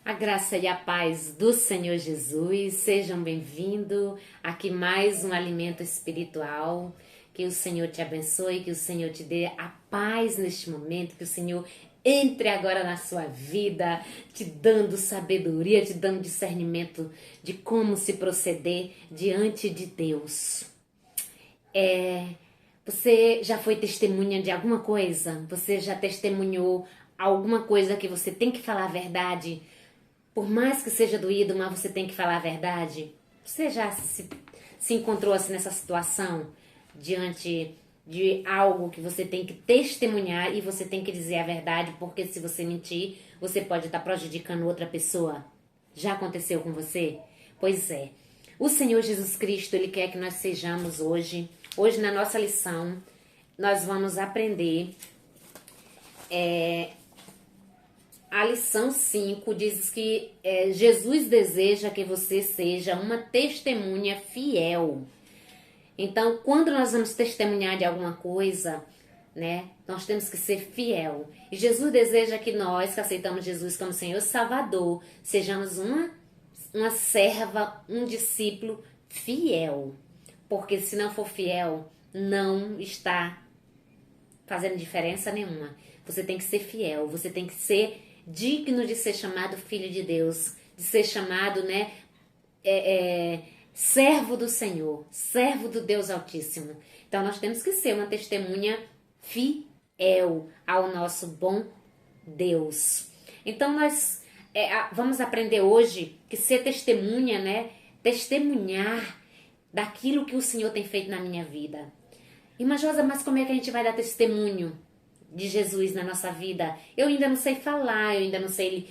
A graça e a paz do Senhor Jesus, sejam bem-vindos aqui mais um alimento espiritual. Que o Senhor te abençoe, que o Senhor te dê a paz neste momento, que o Senhor entre agora na sua vida, te dando sabedoria, te dando discernimento de como se proceder diante de Deus. Você já foi testemunha de alguma coisa? Você já testemunhou alguma coisa que você tem que falar a verdade? Por mais que seja doído, mas você tem que falar a verdade. Você já se encontrou assim nessa situação diante de algo que você tem que testemunhar e você tem que dizer a verdade, porque se você mentir, você pode estar prejudicando outra pessoa. Já aconteceu com você? Pois é. O Senhor Jesus Cristo, Ele quer que nós sejamos hoje. Hoje na nossa lição, nós vamos aprender a lição 5 diz que Jesus deseja que você seja uma testemunha fiel. Então, quando nós vamos testemunhar de alguma coisa, né, nós temos que ser fiel. E Jesus deseja que nós, que aceitamos Jesus como Senhor e Salvador, sejamos uma serva, um discípulo fiel. Porque se não for fiel, não está fazendo diferença nenhuma. Você tem que ser fiel, você tem que ser digno de ser chamado filho de Deus, de ser chamado, servo do Senhor, servo do Deus Altíssimo. Então nós temos que ser uma testemunha fiel ao nosso bom Deus. Então nós vamos aprender hoje que ser testemunha, testemunhar daquilo que o Senhor tem feito na minha vida. Irmã Josa, mas como é que a gente vai dar testemunho de Jesus na nossa vida? Eu ainda não sei falar, eu ainda não sei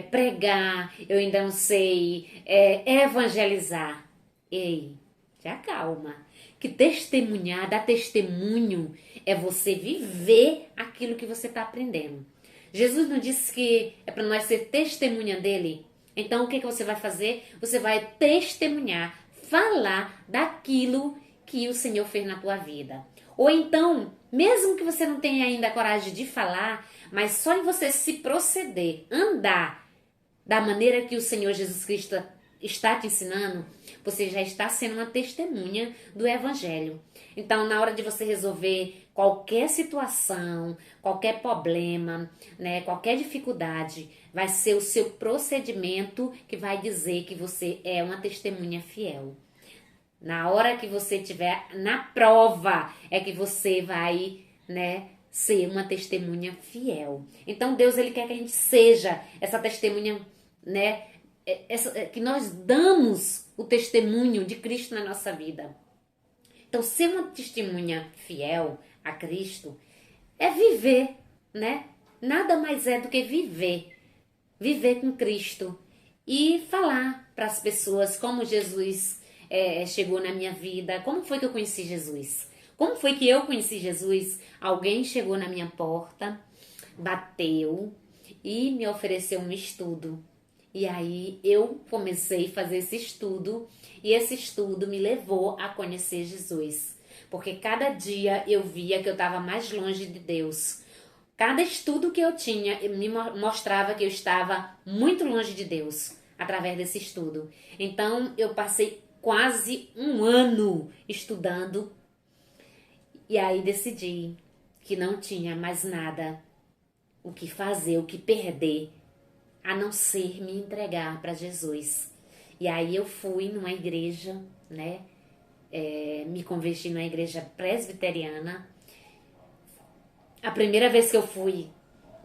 pregar, eu ainda não sei evangelizar. Ei, te acalma. Que testemunhar, dar testemunho é você viver aquilo que você está aprendendo. Jesus não disse que é para nós ser testemunha dele? Então o que você vai fazer? Você vai testemunhar, falar daquilo que o Senhor fez na tua vida. Ou então, mesmo que você não tenha ainda a coragem de falar, mas só em você se proceder, andar da maneira que o Senhor Jesus Cristo está te ensinando, você já está sendo uma testemunha do Evangelho. Então, na hora de você resolver qualquer situação, qualquer problema, qualquer dificuldade, vai ser o seu procedimento que vai dizer que você é uma testemunha fiel. Na hora que você estiver na prova, é que você vai, ser uma testemunha fiel. Então, Deus, Ele quer que a gente seja essa testemunha, que nós damos o testemunho de Cristo na nossa vida. Então, ser uma testemunha fiel a Cristo é viver, Nada mais é do que viver. Viver com Cristo e falar para as pessoas como Jesus chegou na minha vida. Como foi que eu conheci Jesus? Como foi que eu conheci Jesus? Alguém chegou na minha porta, bateu e me ofereceu um estudo. E aí eu comecei a fazer esse estudo e esse estudo me levou a conhecer Jesus. Porque cada dia eu via que eu estava mais longe de Deus. Cada estudo que eu tinha me mostrava que eu estava muito longe de Deus através desse estudo. Então eu passei quase um ano estudando e aí decidi que não tinha mais nada o que fazer, o que perder, a não ser me entregar para Jesus. E aí eu fui numa igreja, me converti numa igreja presbiteriana. A primeira vez que eu fui,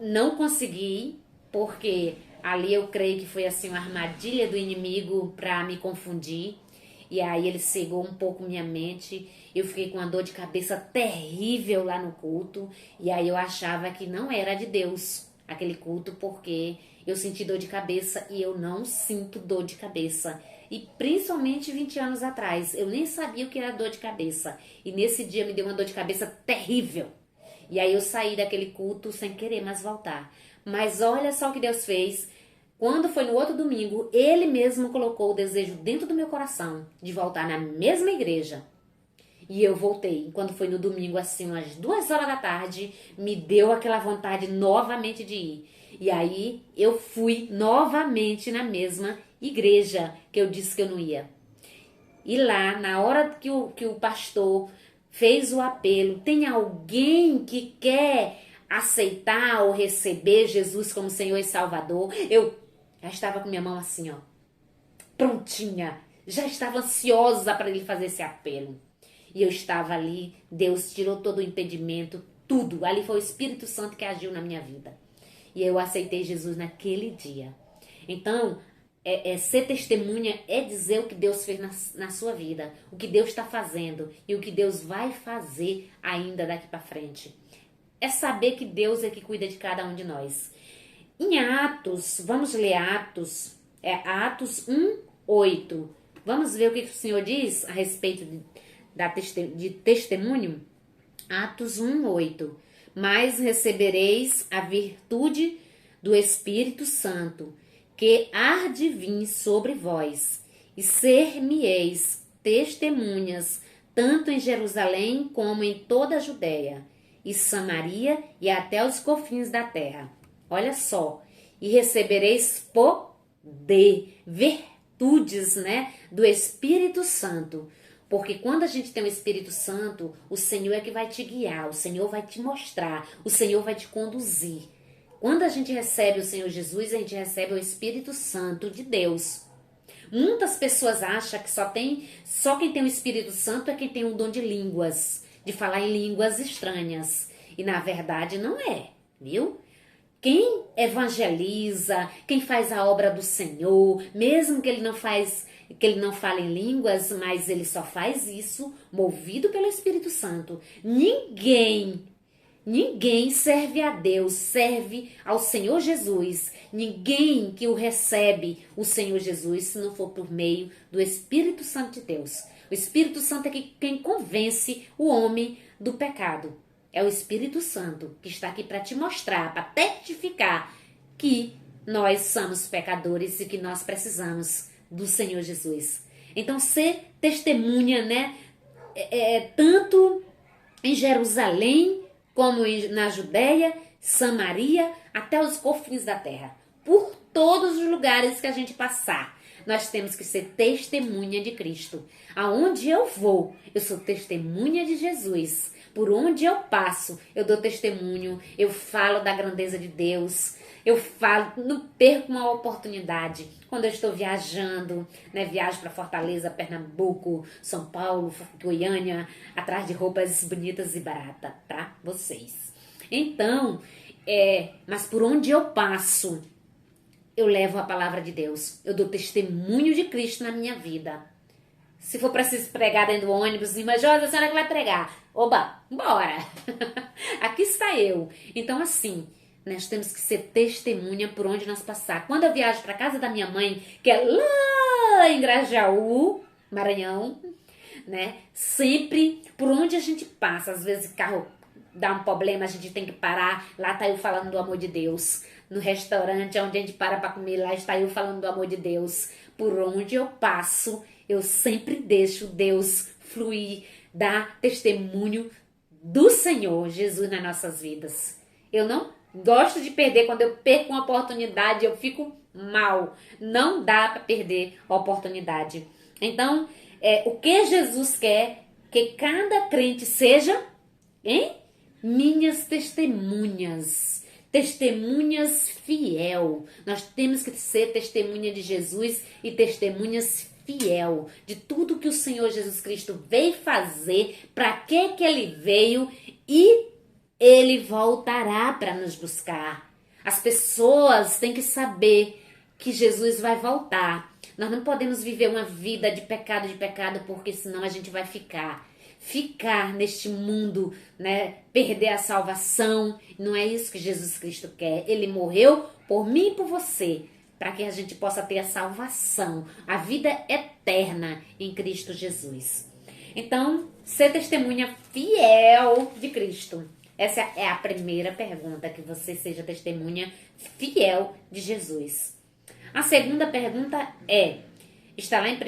não consegui, porque ali eu creio que foi assim uma armadilha do inimigo para me confundir. E aí ele cegou um pouco minha mente. Eu fiquei com uma dor de cabeça terrível lá no culto. E aí eu achava que não era de Deus aquele culto, porque eu senti dor de cabeça e eu não sinto dor de cabeça. E principalmente 20 anos atrás, eu nem sabia o que era dor de cabeça. E nesse dia me deu uma dor de cabeça terrível. E aí eu saí daquele culto sem querer mais voltar. Mas olha só o que Deus fez. Quando foi no outro domingo, Ele mesmo colocou o desejo dentro do meu coração de voltar na mesma igreja. E eu voltei. Quando foi no domingo, assim, umas 2 horas da tarde, me deu aquela vontade novamente de ir. E aí eu fui novamente na mesma igreja que eu disse que eu não ia. E lá, na hora que o pastor fez o apelo, tem alguém que quer aceitar ou receber Jesus como Senhor e Salvador? Eu já estava com minha mão assim, ó, prontinha. Já estava ansiosa para ele fazer esse apelo. E eu estava ali, Deus tirou todo o impedimento, tudo. Ali foi o Espírito Santo que agiu na minha vida. E eu aceitei Jesus naquele dia. Então, ser testemunha é dizer o que Deus fez na sua vida, o que Deus está fazendo e o que Deus vai fazer ainda daqui para frente. É saber que Deus é que cuida de cada um de nós. Em Atos, vamos ler Atos, Atos 1:8. Vamos ver o que o Senhor diz a respeito de testemunho? Atos 1:8. Mas recebereis a virtude do Espírito Santo, que há de vir sobre vós, e ser-me-eis testemunhas, tanto em Jerusalém como em toda a Judéia, e Samaria, e até os confins da terra. Olha só, e recebereis poder, virtudes, né, do Espírito Santo. Porque quando a gente tem o Espírito Santo, o Senhor é que vai te guiar, o Senhor vai te mostrar, o Senhor vai te conduzir. Quando a gente recebe o Senhor Jesus, a gente recebe o Espírito Santo de Deus. Muitas pessoas acham que só quem tem o Espírito Santo é quem tem o dom de línguas, de falar em línguas estranhas. E na verdade não é, viu? Quem evangeliza, quem faz a obra do Senhor, mesmo que ele não fale em línguas, mas ele só faz isso movido pelo Espírito Santo. Ninguém serve a Deus, serve ao Senhor Jesus. Ninguém que o recebe, o Senhor Jesus, se não for por meio do Espírito Santo de Deus. O Espírito Santo é quem convence o homem do pecado. É o Espírito Santo que está aqui para te mostrar, para testificar que nós somos pecadores e que nós precisamos do Senhor Jesus. Então, ser testemunha, né? Tanto em Jerusalém, como na Judéia, Samaria, até os confins da terra. Por todos os lugares que a gente passar, nós temos que ser testemunha de Cristo. Aonde eu vou, eu sou testemunha de Jesus. Por onde eu passo, eu dou testemunho, eu falo da grandeza de Deus, eu falo, não perco uma oportunidade. Quando eu estou viajando, né, viajo para Fortaleza, Pernambuco, São Paulo, Goiânia, atrás de roupas bonitas e baratas para vocês. Então, mas por onde eu passo, eu levo a palavra de Deus, eu dou testemunho de Cristo na minha vida. Se for preciso pregar dentro do ônibus, mas Josi, a senhora que vai pregar. Oba, bora! Aqui está eu. Então, assim, nós temos que ser testemunha por onde nós passar. Quando eu viajo para casa da minha mãe, que é lá em Grajaú, Maranhão, né? Sempre por onde a gente passa. Às vezes o carro dá um problema, a gente tem que parar. Lá está eu falando do amor de Deus. No restaurante onde a gente para comer, lá está eu falando do amor de Deus. Por onde eu passo, eu sempre deixo Deus fluir, dar testemunho do Senhor Jesus nas nossas vidas. Eu não gosto de perder. Quando eu perco uma oportunidade, eu fico mal. Não dá para perder a oportunidade. Então, o que Jesus quer? Que cada crente seja, minhas testemunhas. Testemunhas fiel. Nós temos que ser testemunha de Jesus e testemunhas fiel de tudo que o Senhor Jesus Cristo veio fazer, para que ele veio, e ele voltará para nos buscar. As pessoas têm que saber que Jesus vai voltar. Nós não podemos viver uma vida de pecado, porque senão a gente vai ficar neste mundo, né? Perder a salvação. Não é isso que Jesus Cristo quer. Ele morreu por mim e por você, para que a gente possa ter a salvação, a vida eterna em Cristo Jesus. Então, ser testemunha fiel de Cristo. Essa é a primeira pergunta, que você seja testemunha fiel de Jesus. A segunda pergunta está lá em 1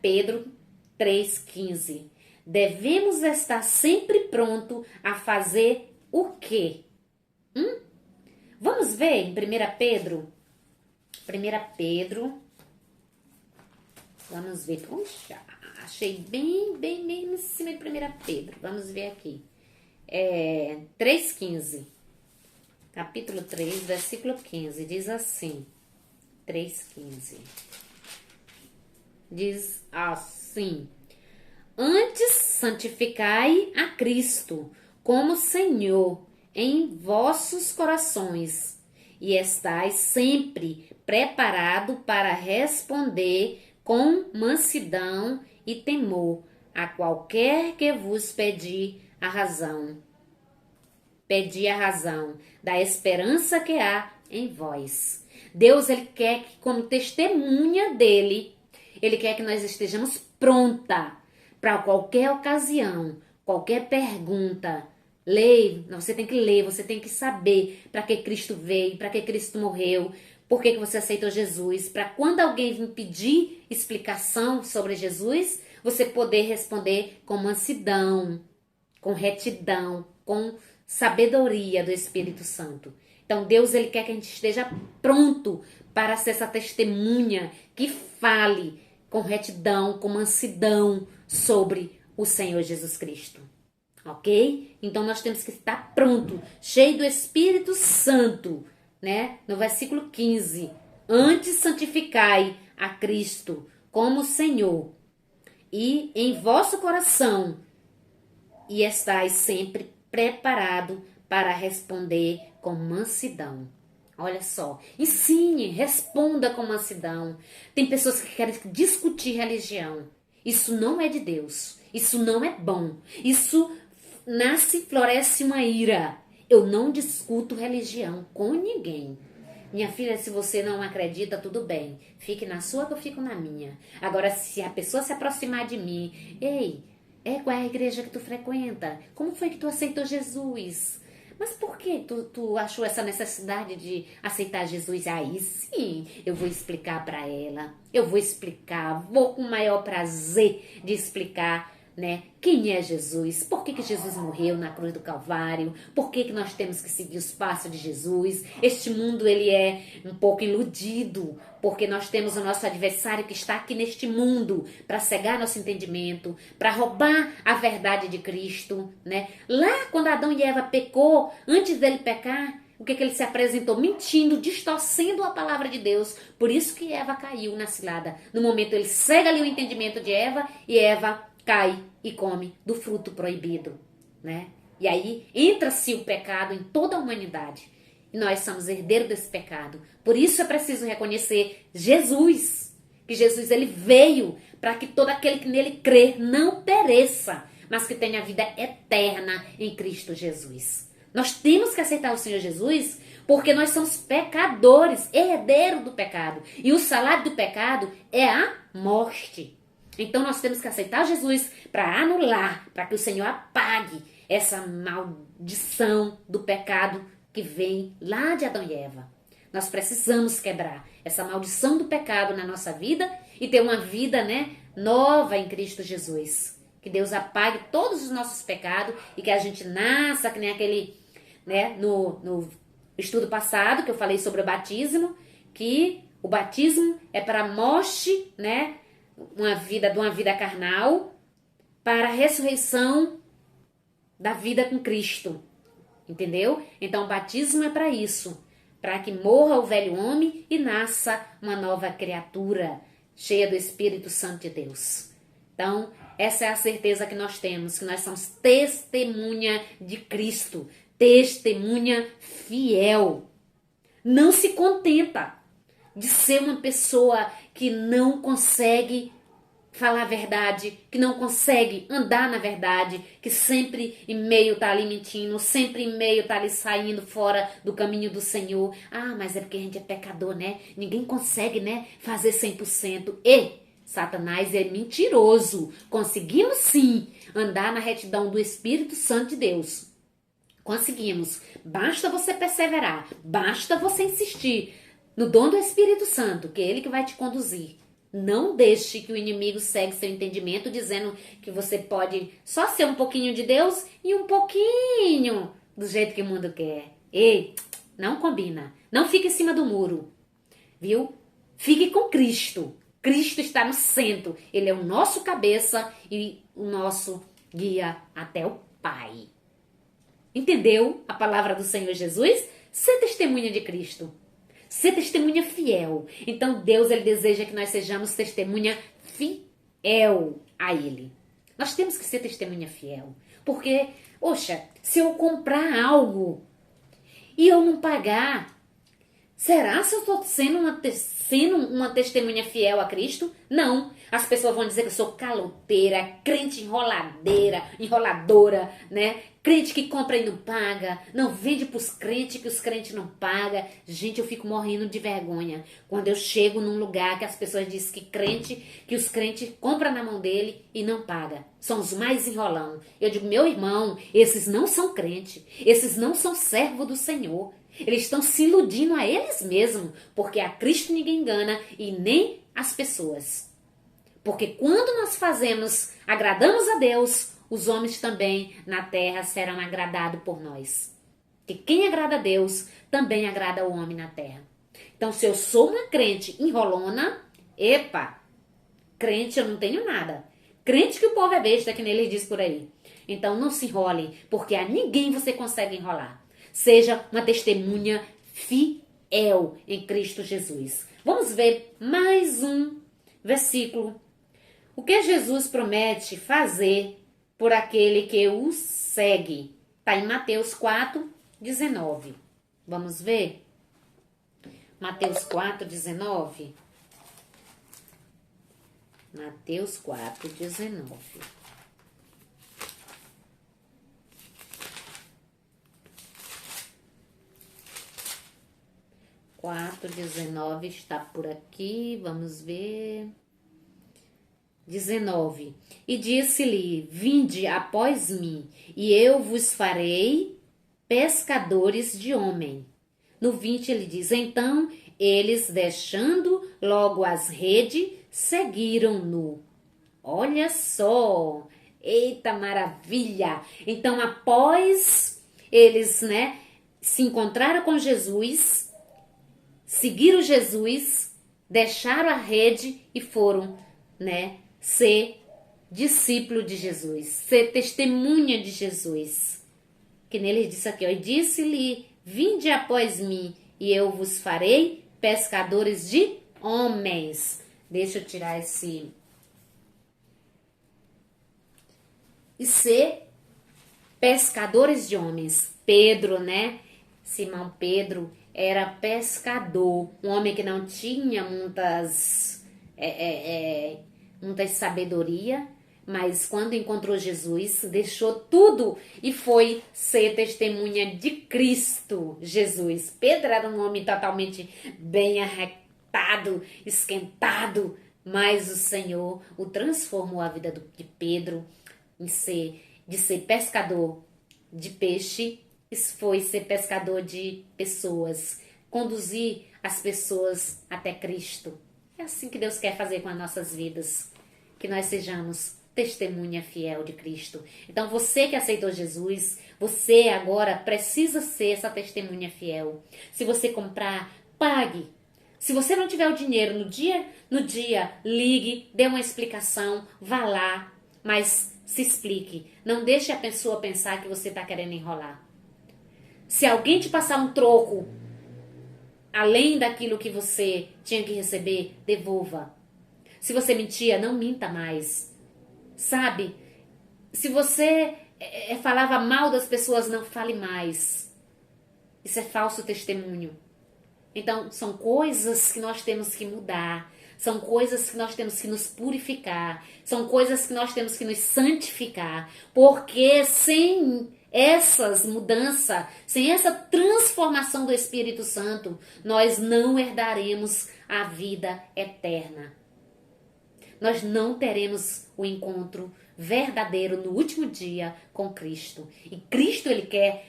Pedro 3,15. devemos estar sempre pronto a fazer o quê? Vamos ver em 1 Pedro? 1 Pedro, vamos ver. Puxa, achei bem em cima de 1 Pedro. Vamos ver aqui. 3,15. Capítulo 3, versículo 15. Diz assim. 3,15. Diz assim: Antes santificai a Cristo como Senhor em vossos corações, e estais sempre preparado para responder com mansidão e temor a qualquer que vos pedir a razão da esperança que há em vós. Deus, ele quer que, como testemunha dele, ele quer que nós estejamos pronta para qualquer ocasião, qualquer pergunta. Você tem que ler, você tem que saber para que Cristo veio, para que Cristo morreu, por que você aceitou Jesus, para quando alguém vir pedir explicação sobre Jesus, você poder responder com mansidão, com retidão, com sabedoria do Espírito Santo. Então Deus, ele quer que a gente esteja pronto para ser essa testemunha que fale com retidão, com mansidão sobre o Senhor Jesus Cristo. Ok? Então nós temos que estar pronto, cheio do Espírito Santo, né? No versículo 15. Antes santificai a Cristo como Senhor, e em vosso coração, e estais sempre preparado para responder com mansidão. Olha só, ensine, responda com mansidão. Tem pessoas que querem discutir religião. Isso não é de Deus. Isso não é bom. Isso floresce uma ira. Eu não discuto religião com ninguém. Minha filha, se você não acredita, tudo bem. Fique na sua que eu fico na minha. Agora, se a pessoa se aproximar de mim, ei, qual é a igreja que tu frequenta? Como foi que tu aceitou Jesus? Mas por que tu achou essa necessidade de aceitar Jesus? Aí sim, eu vou explicar para ela. Eu vou explicar, vou com o maior prazer de explicar, né? Quem é Jesus? Por que Jesus morreu na cruz do Calvário? Por que nós temos que seguir os passos de Jesus? Este mundo, ele é um pouco iludido, porque nós temos o nosso adversário que está aqui neste mundo para cegar nosso entendimento, para roubar a verdade de Cristo, né? Lá quando Adão e Eva pecou, antes dele pecar, o que ele se apresentou? Mentindo, distorcendo a palavra de Deus. Por isso que Eva caiu na cilada. No momento ele cega ali o entendimento de Eva, e Eva cai e come do fruto proibido, né? E aí entra-se o pecado em toda a humanidade. E nós somos herdeiros desse pecado. Por isso é preciso reconhecer Jesus. Que Jesus, ele veio para que todo aquele que nele crê não pereça, mas que tenha vida eterna em Cristo Jesus. Nós temos que aceitar o Senhor Jesus porque nós somos pecadores, herdeiros do pecado. E o salário do pecado é a morte. Então nós temos que aceitar Jesus para anular, para que o Senhor apague essa maldição do pecado que vem lá de Adão e Eva. Nós precisamos quebrar essa maldição do pecado na nossa vida e ter uma vida, né, nova em Cristo Jesus. Que Deus apague todos os nossos pecados e que a gente nasça, que nem aquele, né, no estudo passado que eu falei sobre o batismo, que o batismo é para a morte, né, de uma vida carnal para a ressurreição da vida com Cristo. Entendeu? Então o batismo é para isso, para que morra o velho homem e nasça uma nova criatura cheia do Espírito Santo de Deus. Então, essa é a certeza que nós temos, que nós somos testemunha de Cristo, testemunha fiel. Não se contenta de ser uma pessoa que não consegue falar a verdade, que não consegue andar na verdade, que sempre em meio tá ali mentindo, sempre em meio tá ali saindo fora do caminho do Senhor. Ah, mas é porque a gente é pecador, né? Ninguém consegue, né, fazer 100%. E Satanás é mentiroso. Conseguimos sim andar na retidão do Espírito Santo de Deus. Conseguimos. Basta você perseverar, basta você insistir no dom do Espírito Santo, que é ele que vai te conduzir, Não deixe que o inimigo segue seu entendimento, dizendo que você pode só ser um pouquinho de Deus e um pouquinho do jeito que o mundo quer. Ei, não combina. Não fique em cima do muro, viu? Fique com Cristo. Cristo está no centro. Ele é o nosso cabeça e o nosso guia até o Pai. Entendeu a palavra do Senhor Jesus? Ser testemunha de Cristo. Ser testemunha fiel. Então Deus, ele deseja que nós sejamos testemunha fiel a Ele. Nós temos que ser testemunha fiel. Porque, poxa, se eu comprar algo e eu não pagar, será se eu estou sendo uma testemunha fiel a Cristo? Não. As pessoas vão dizer que eu sou caloteira, crente enroladora, né? Crente que compra e não paga, não vende pros crentes que os crentes não pagam. Gente, eu fico morrendo de vergonha quando eu chego num lugar que as pessoas dizem que os crentes compram na mão dele e não pagam. São os mais enrolão. Eu digo, meu irmão, esses não são crentes, esses não são servos do Senhor. Eles estão se iludindo a eles mesmos, porque a Cristo ninguém engana e nem as pessoas. Porque quando nós agradamos a Deus, os homens também na terra serão agradados por nós. Porque quem agrada a Deus também agrada o homem na terra. Então, se eu sou uma crente enrolona, crente eu não tenho nada. Crente que o povo é besta, que nem ele diz por aí. Então, não se enrole, porque a ninguém você consegue enrolar. Seja uma testemunha fiel em Cristo Jesus. Vamos ver mais um versículo. O que Jesus promete fazer por aquele que o segue? Está em Mateus 4:19. Vamos ver? Mateus 4:19. Mateus 4:19. 4:19 está por aqui, vamos ver. 19. E disse-lhe: Vinde após mim, e eu vos farei pescadores de homem. No 20 ele diz: Então eles, deixando logo as redes, seguiram-no. Olha só! Eita maravilha! Então, após eles, se encontraram com Jesus, seguiram Jesus, deixaram a rede e foram, ser discípulo de Jesus, ser testemunha de Jesus. Que nele disse aqui, e disse-lhe: Vinde após mim, e eu vos farei pescadores de homens. Deixa eu tirar esse. E ser pescadores de homens. Pedro, Simão Pedro era pescador, um homem que não tinha muitas sabedoria, mas quando encontrou Jesus, deixou tudo e foi ser testemunha de Cristo Jesus. Pedro era um homem totalmente bem arretado, esquentado, mas o Senhor o transformou a vida de Pedro de ser pescador de peixe, foi ser pescador de pessoas, conduzir as pessoas até Cristo. É assim que Deus quer fazer com as nossas vidas, que nós sejamos testemunha fiel de Cristo. Então você que aceitou Jesus, você agora precisa ser essa testemunha fiel. Se você comprar, pague. Se você não tiver o dinheiro no dia, ligue, dê uma explicação, vá lá, mas se explique. Não deixe a pessoa pensar que você está querendo enrolar. Se alguém te passar um troco, além daquilo que você tinha que receber, devolva. Se você mentia, não minta mais. Sabe? Se você falava mal das pessoas, não fale mais. Isso é falso testemunho. Então, são coisas que nós temos que mudar. São coisas que nós temos que nos purificar. São coisas que nós temos que nos santificar. Porque sem essas mudanças, sem essa transformação do Espírito Santo, nós não herdaremos a vida eterna. Nós não teremos o encontro verdadeiro no último dia com Cristo. E Cristo, Ele quer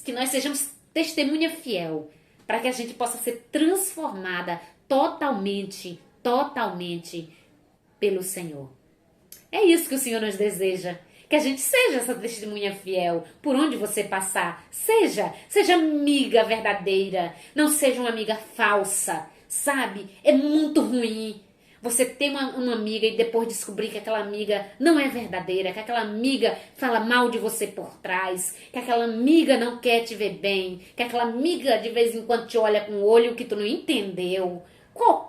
que nós sejamos testemunha fiel, para que a gente possa ser transformada totalmente totalmente pelo Senhor. É isso que o Senhor nos deseja. Que a gente seja essa testemunha fiel por onde você passar. Seja amiga verdadeira. Não seja uma amiga falsa, sabe? É muito ruim você ter uma amiga e depois descobrir que aquela amiga não é verdadeira, que aquela amiga fala mal de você por trás, que aquela amiga não quer te ver bem, que aquela amiga de vez em quando te olha com o olho que tu não entendeu.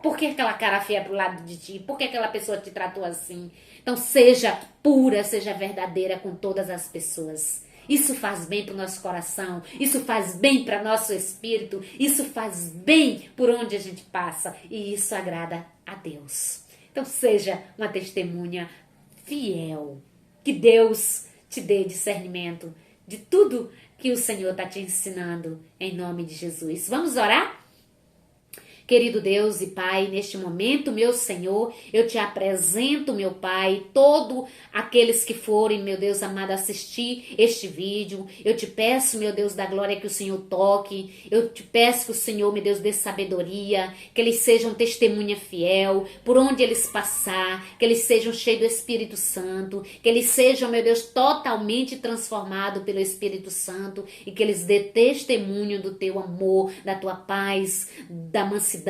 Por que aquela cara feia pro lado de ti? Por que aquela pessoa te tratou assim? Então seja pura, seja verdadeira com todas as pessoas. Isso faz bem para o nosso coração, isso faz bem para nosso espírito, isso faz bem por onde a gente passa e isso agrada a Deus. Então seja uma testemunha fiel. Que Deus te dê discernimento de tudo que o Senhor está te ensinando em nome de Jesus. Vamos orar? Querido Deus e Pai, neste momento, meu Senhor, eu te apresento, meu Pai, todos aqueles que forem, meu Deus amado, assistir este vídeo. Eu te peço, meu Deus da glória, que o Senhor toque. Eu te peço que o Senhor, meu Deus, dê sabedoria, que eles sejam testemunha fiel, por onde eles passar, que eles sejam cheios do Espírito Santo, que eles sejam, meu Deus, totalmente transformados pelo Espírito Santo e que eles dê testemunho do teu amor, da tua paz, da mansidão,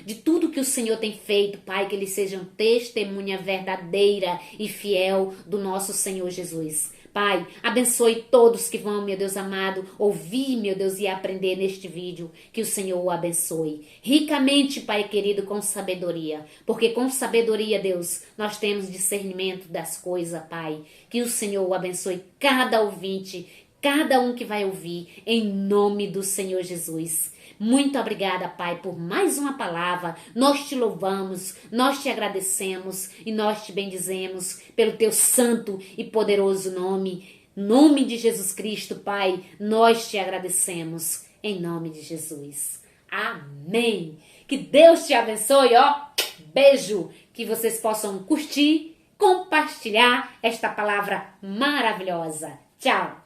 de tudo que o Senhor tem feito, Pai, que eles sejam testemunha verdadeira e fiel do nosso Senhor Jesus. Pai, abençoe todos que vão, meu Deus amado, ouvir, meu Deus, e aprender neste vídeo. Que o Senhor o abençoe ricamente, Pai querido, com sabedoria. Porque com sabedoria, Deus, nós temos discernimento das coisas, Pai. Que o Senhor o abençoe cada ouvinte, cada um que vai ouvir, em nome do Senhor Jesus. Muito obrigada, Pai, por mais uma palavra. Nós te louvamos, nós te agradecemos e nós te bendizemos pelo teu santo e poderoso nome. Nome de Jesus Cristo, Pai, nós te agradecemos. Em nome de Jesus. Amém. Que Deus te abençoe, ó. Beijo. Que vocês possam curtir, compartilhar esta palavra maravilhosa. Tchau.